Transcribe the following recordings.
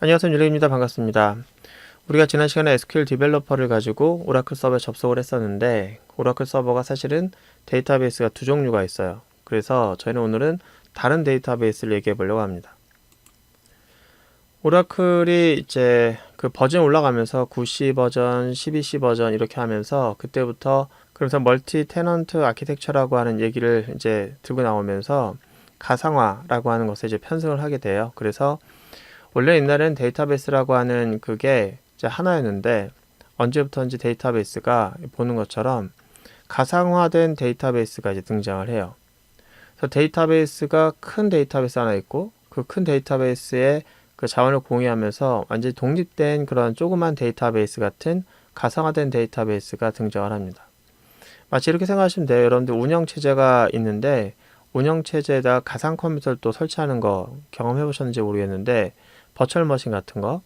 안녕하세요. 율리입니다. 반갑습니다. 우리가 지난 시간에 SQL 디벨로퍼를 가지고 오라클 서버에 접속을 했었는데 오라클 서버가 사실은 데이터베이스가 두 종류가 있어요. 그래서 저희는 오늘은 다른 데이터베이스를 얘기해 보려고 합니다. 오라클이 이제 그 버전 올라가면서 9C 버전, 12C 버전 이렇게 하면서 그때부터 그래서 멀티 테넌트 아키텍처라고 하는 얘기를 이제 들고 나오면서 가상화라고 하는 것에 이제 편승을 하게 돼요. 그래서 원래 옛날에는 데이터베이스라고 하는 그게 이제 하나였는데 언제부터인지 데이터베이스가 보는 것처럼 가상화된 데이터베이스가 이제 등장을 해요. 그래서 데이터베이스가 큰 데이터베이스 하나 있고 그 큰 데이터베이스에 그 자원을 공유하면서 완전히 독립된 그런 조그만 데이터베이스 같은 가상화된 데이터베이스가 등장을 합니다. 마치 이렇게 생각하시면 돼요. 여러분들 운영체제가 있는데 운영체제에다 가상 컴퓨터를 또 설치하는 거 경험해 보셨는지 모르겠는데 버추얼 머신 같은 거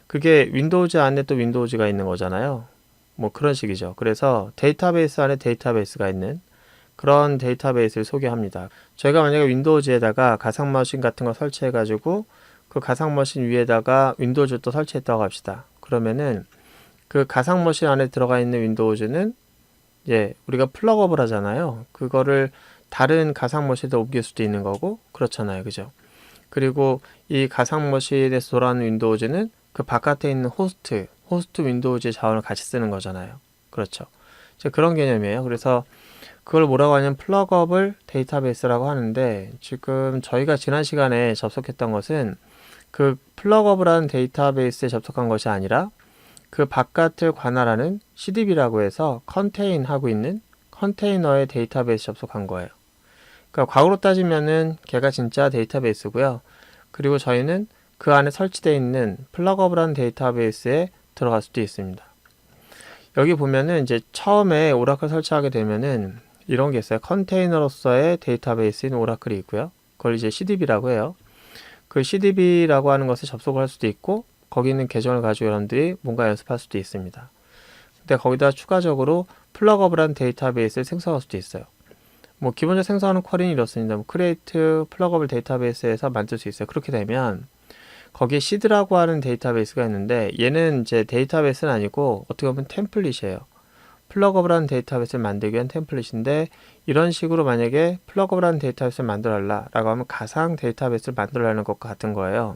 그게 윈도우즈 안에 또 윈도우즈가 있는 거잖아요. 뭐 그런 식이죠. 그래서 데이터베이스 안에 데이터베이스가 있는 그런 데이터베이스를 소개합니다. 저희가 만약에 윈도우즈에다가 가상 머신 같은 거 설치해 가지고 그 가상 머신 위에다가 윈도우즈를 또 설치했다고 합시다. 그러면은 그 가상 머신 안에 들어가 있는 윈도우즈는 우리가 플러그업을 하잖아요. 그거를 다른 가상 머신에 옮길 수도 있는 거고 그렇잖아요. 그죠? 그리고 이 가상 머신에서 돌아오는 윈도우즈는 그 바깥에 있는 호스트 윈도우즈의 자원을 같이 쓰는 거잖아요. 그렇죠. 그런 개념이에요. 그래서 그걸 뭐라고 하냐면 플러그업을 데이터베이스라고 하는데 지금 저희가 지난 시간에 접속했던 것은 그 플러그업을 하는 데이터베이스에 접속한 것이 아니라 그 바깥을 관할하는 CDB라고 해서 컨테인하고 있는 컨테이너의 데이터베이스 접속한 거예요. 그러니까 과거로 따지면은 걔가 진짜 데이터베이스고요. 그리고 저희는 그 안에 설치되어 있는 플러그업을 한 데이터베이스에 들어갈 수도 있습니다. 여기 보면은 이제 처음에 오라클 설치하게 되면은 이런 게 있어요. 컨테이너로서의 데이터베이스인 오라클이 있고요. 그걸 이제 CDB라고 해요. 그 CDB라고 하는 것에 접속을 할 수도 있고 거기 있는 계정을 가지고 여러분들이 뭔가 연습할 수도 있습니다. 근데 거기다 추가적으로 플러그업을 한 데이터베이스를 생성할 수도 있어요. 뭐 기본적으로 생성하는 쿼리는 이렇습니다. 뭐 create 플러그업을 데이터베이스에서 만들 수 있어요. 그렇게 되면 거기에 시드라고 하는 데이터베이스가 있는데 얘는 이제 데이터베이스는 아니고 어떻게 보면 템플릿이에요. 플러그업을 한 데이터베이스를 만들기 위한 템플릿인데 이런 식으로 만약에 플러그업을 한 데이터베이스를 만들어달라고 하면 가상 데이터베이스를 만들어라는 것과 같은 거예요.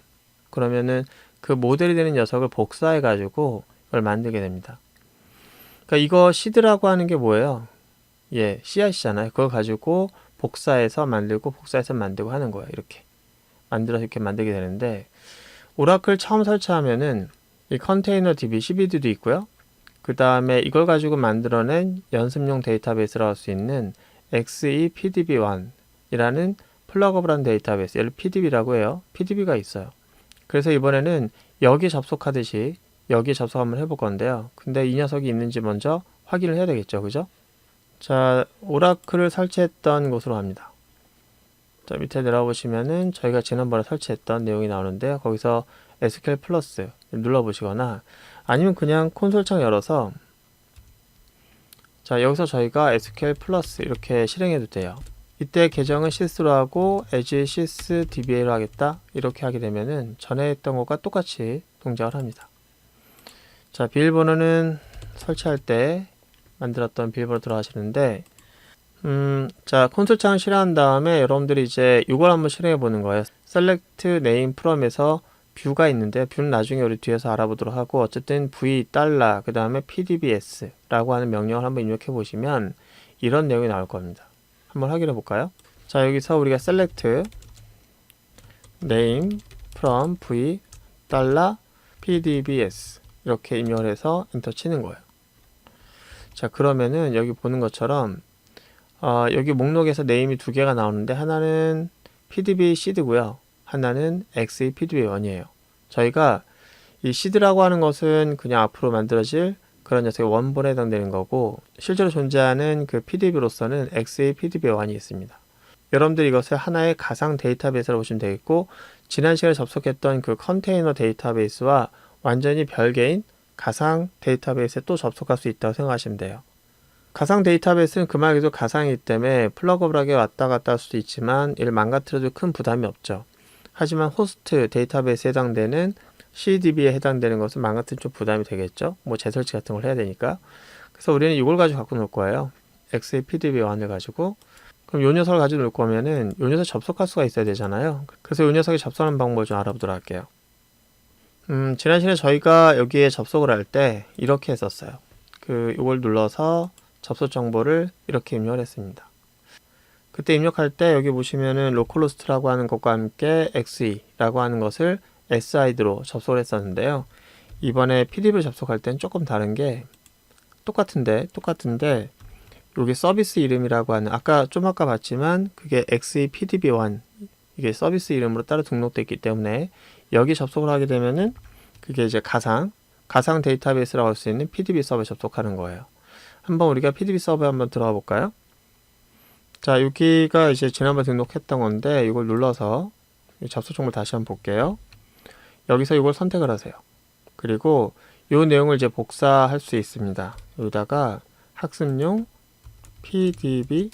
그러면은 그 모델이 되는 녀석을 복사해 가지고 이걸 만들게 됩니다. 그러니까 이거 시드라고 하는 게 뭐예요? CIC잖아요. 그걸 가지고 복사해서 만들고 복사해서 만들고 하는 거예요. 이렇게 만들어서 이렇게 만들게 되는데 오라클 처음 설치하면은 이 컨테이너 DB, CBD도 있고요. 그 다음에 이걸 가지고 만들어낸 연습용 데이터베이스라고 할 수 있는 XEPDB1이라는 플러그업을 한 데이터베이스, 얘를 PDB라고 해요. PDB가 있어요. 그래서 이번에는 여기 접속하듯이 여기 접속 한번 해볼 건데요. 근데 이 녀석이 있는지 먼저 확인을 해야 되겠죠. 그죠? 자, 오라클을 설치했던 곳으로 갑니다. 자, 밑에 내려보시면은 저희가 지난번에 설치했던 내용이 나오는데요. 거기서 SQL 플러스 눌러보시거나 아니면 그냥 콘솔 창 열어서 자, 여기서 저희가 SQL 플러스 이렇게 실행해도 돼요. 이때 계정은 sys로 하고 as sysdba로 하겠다 이렇게 하게 되면은 전에 했던 것과 똑같이 동작을 합니다. 자, 비밀번호는 설치할 때 만들었던 비밀번호 들어가시는데 자, 콘솔 창을 실행한 다음에 여러분들이 이제 이걸 한번 실행해 보는 거예요. select name from에서 뷰가 있는데 뷰는 나중에 우리 뒤에서 알아보도록 하고 어쨌든 v 그 다음에 pdbs 라고 하는 명령을 한번 입력해 보시면 이런 내용이 나올 겁니다. 한번 확인해 볼까요? 자, 여기서 우리가 select name from v pdbs 이렇게 입력을 해서 엔터 치는 거예요. 자, 그러면은 여기 보는 것처럼 여기 목록에서 네임이 두 개가 나오는데 하나는 pdb seed고요. 하나는 XEPDB1이에요. 저희가 이 seed라고 하는 것은 그냥 앞으로 만들어질 그런 녀석의 원본에 해당되는 거고 실제로 존재하는 그 PDB로서는 XEPDB1이 있습니다. 여러분들이 이것을 하나의 가상 데이터베이스라고 보시면 되겠고 지난 시간에 접속했던 그 컨테이너 데이터베이스와 완전히 별개인 가상 데이터베이스에 또 접속할 수 있다고 생각하시면 돼요. 가상 데이터베이스는 그 말 그대로 가상이기 때문에 플러그업하게 왔다 갔다 할 수도 있지만 이를 망가뜨려도 큰 부담이 없죠. 하지만 호스트 데이터베이스에 해당되는 CDB에 해당되는 것은 마음 같은 좀 부담이 되겠죠. 뭐 재설치 같은 걸 해야 되니까. 그래서 우리는 이걸 가지고 갖고 놀 거예요. X의 PDB1을 가지고. 그럼 요 녀석을 가지고 놀 거면은 요 녀석 접속할 수가 있어야 되잖아요. 그래서 요 녀석이 접속하는 방법을 좀 알아보도록 할게요. 지난 시간에 저희가 여기에 접속을 할 때 이렇게 했었어요. 이걸 눌러서 접속 정보를 이렇게 입력을 했습니다. 그때 입력할 때 여기 보시면은 localhost라고 하는 것과 함께 XE라고 하는 것을 SID로 접속을 했었는데요. 이번에 PDB를 접속할 땐 조금 다른 게 똑같은데 여기 서비스 이름이라고 하는 아까 봤지만 그게 XE PDB1 이게 서비스 이름으로 따로 등록되어 있기 때문에 여기 접속을 하게 되면은 그게 이제 가상 데이터베이스라고 할 수 있는 PDB 서버에 접속하는 거예요. 한번 우리가 PDB 서버에 한번 들어가 볼까요? 자, 여기가 이제 지난번에 등록했던 건데 이걸 눌러서 접속 정보를 다시 한번 볼게요. 여기서 이걸 선택을 하세요. 그리고 이 내용을 이제 복사할 수 있습니다. 여기다가 학습용 PDB1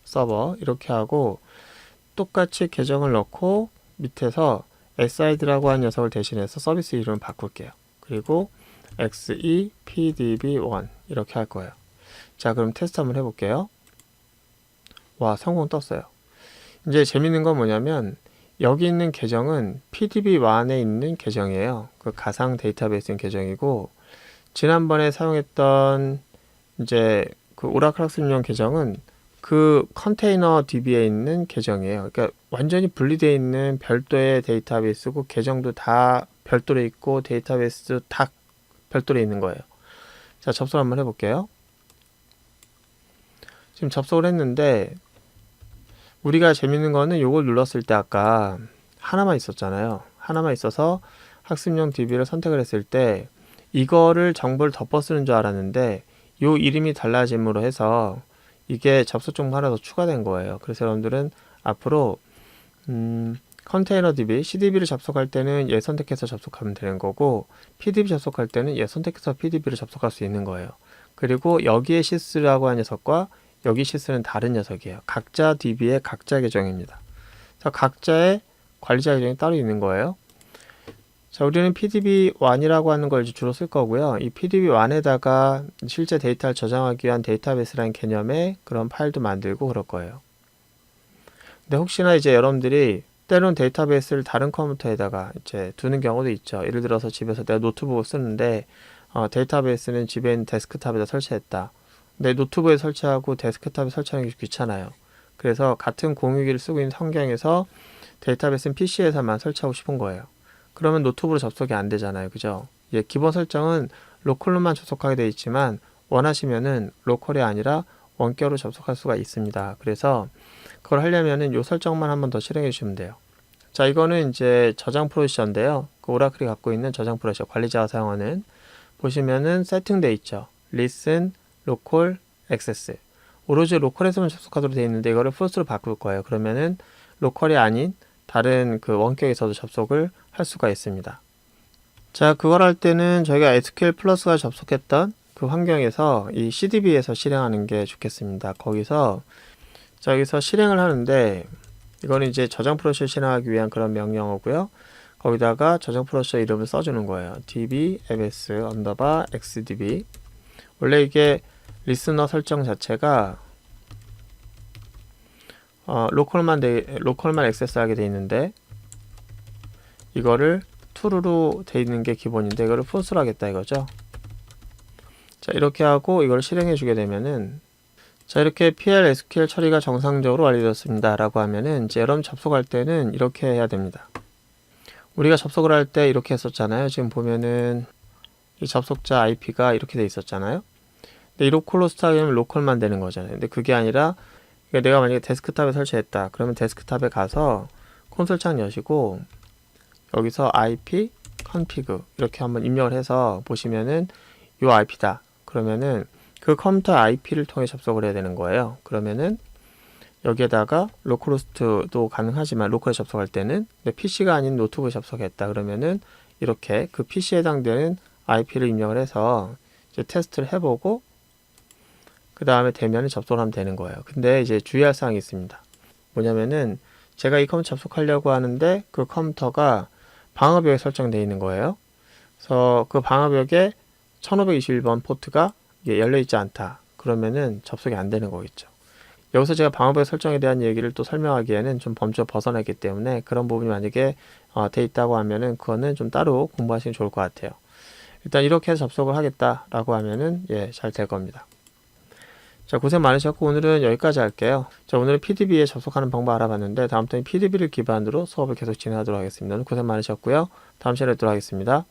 서버 이렇게 하고 똑같이 계정을 넣고 밑에서 SID라고 하는 녀석을 대신해서 서비스 이름을 바꿀게요. 그리고 XE PDB1 이렇게 할 거예요. 자, 그럼 테스트 한번 해볼게요. 와, 성공 떴어요. 이제 재밌는 건 뭐냐면 여기 있는 계정은 PDB1에 있는 계정이에요. 그 가상 데이터베이스인 계정이고 지난번에 사용했던 이제 그 오라클 학습용 계정은 그 컨테이너 DB에 있는 계정이에요. 그러니까 완전히 분리되어 있는 별도의 데이터베이스고 계정도 다 별도로 있고 데이터베이스도 다 별도로 있는 거예요. 자, 접속 한번 해볼게요. 지금 접속을 했는데 우리가 재밌는 거는 요걸 눌렀을 때 아까 하나만 있었잖아요. 하나만 있어서 학습용 DB를 선택을 했을 때 이거를 정보를 덮어 쓰는 줄 알았는데 요 이름이 달라짐으로 해서 이게 접속 정보 하나 더 추가된 거예요. 그래서 여러분들은 앞으로 컨테이너 DB, CDB를 접속할 때는 얘 선택해서 접속하면 되는 거고 PDB 접속할 때는 얘 선택해서 PDB를 접속할 수 있는 거예요. 그리고 여기에 시스라고 하는 녀석과 여기 시스는 다른 녀석이에요. 각자 DB의 각자 계정입니다. 그래서 각자의 관리자 계정이 따로 있는 거예요. 자, 우리는 PDB1이라고 하는 걸 주로 쓸 거고요. 이 PDB1에다가 실제 데이터를 저장하기 위한 데이터베이스라는 개념의 그런 파일도 만들고 그럴 거예요. 근데 혹시나 이제 여러분들이 때론 데이터베이스를 다른 컴퓨터에다가 이제 두는 경우도 있죠. 예를 들어서 집에서 내가 노트북을 쓰는데 데이터베이스는 집에 있는 데스크탑에다 설치했다. 근데 노트북에 설치하고 데스크탑에 설치하는 게 귀찮아요. 그래서 같은 공유기를 쓰고 있는 환경에서 데이터베이스는 PC에서만 설치하고 싶은 거예요. 그러면 노트북으로 접속이 안 되잖아요. 그죠? 예, 기본 설정은 로컬로만 접속하게 되어 있지만 원하시면은 로컬이 아니라 원격으로 접속할 수가 있습니다. 그래서 그걸 하려면은 요 설정만 한번 더 실행해 주시면 돼요. 자, 이거는 이제 저장 프로시저인데요. 그 오라클이 갖고 있는 저장 프로시저 관리자가 사용하는 보시면은 세팅되어 있죠. listen, local, access. 오로지 로컬에서만 접속하도록 되어 있는데 이거를 false로 바꿀 거예요. 그러면은 로컬이 아닌 다른 그 원격에서도 접속을 할 수가 있습니다. 자, 그걸 할 때는 저희가 SQL 플러스가 접속했던 그 환경에서 이 CDB에서 실행하는 게 좋겠습니다. 거기서 자, 여기서 실행을 하는데 이거는 이제 저장 프로세스 실행하기 위한 그런 명령어고요. 거기다가 저장 프로세스 이름을 써주는 거예요. db ms_xdb. 원래 이게 리스너 설정 자체가 로컬만 액세스하게 돼 있는데 이거를 true로 돼 있는 게 기본인데 이거를 false로 하겠다 이거죠. 자, 이렇게 하고 이걸 실행해 주게 되면은 자, 이렇게 PL SQL 처리가 정상적으로 완료되었습니다 라고 하면은 이제 여러분 접속할 때는 이렇게 해야 됩니다. 우리가 접속을 할 때 이렇게 했었잖아요. 지금 보면은 이 접속자 IP가 이렇게 돼 있었잖아요. 근데 이 로컬호스트 하면 로컬만 되는 거잖아요. 근데 그게 아니라 내가 만약에 데스크탑에 설치했다. 그러면 데스크탑에 가서 콘솔 창 여시고 여기서 IP config 이렇게 한번 입력을 해서 보시면은 요 IP다. 그러면은 그 컴퓨터 IP를 통해 접속을 해야 되는 거예요. 그러면은 여기에다가 로컬호스트도 가능하지만 로컬에 접속할 때는 PC가 아닌 노트북에 접속했다. 그러면은 이렇게 그 PC에 해당되는 IP를 입력을 해서 이제 테스트를 해보고 그 다음에 되면 접속을 하면 되는 거예요. 근데 이제 주의할 사항이 있습니다. 뭐냐면은 제가 이 컴퓨터 접속하려고 하는데 그 컴퓨터가 방어벽에 설정되어 있는 거예요. 그래서 그 방어벽에 1521번 포트가 열려 있지 않다. 그러면은 접속이 안 되는 거겠죠. 여기서 제가 방어벽 설정에 대한 얘기를 또 설명하기에는 좀 범주가 벗어나기 때문에 그런 부분이 만약에 돼 있다고 하면은 그거는 좀 따로 공부하시면 좋을 것 같아요. 일단 이렇게 해서 접속을 하겠다라고 하면은 잘 될 겁니다. 자, 고생 많으셨고 오늘은 여기까지 할게요. 자, 오늘은 PDB에 접속하는 방법 알아봤는데 다음부터는 PDB를 기반으로 수업을 계속 진행하도록 하겠습니다. 오늘 고생 많으셨고요. 다음 시간에 뵙도록 하겠습니다.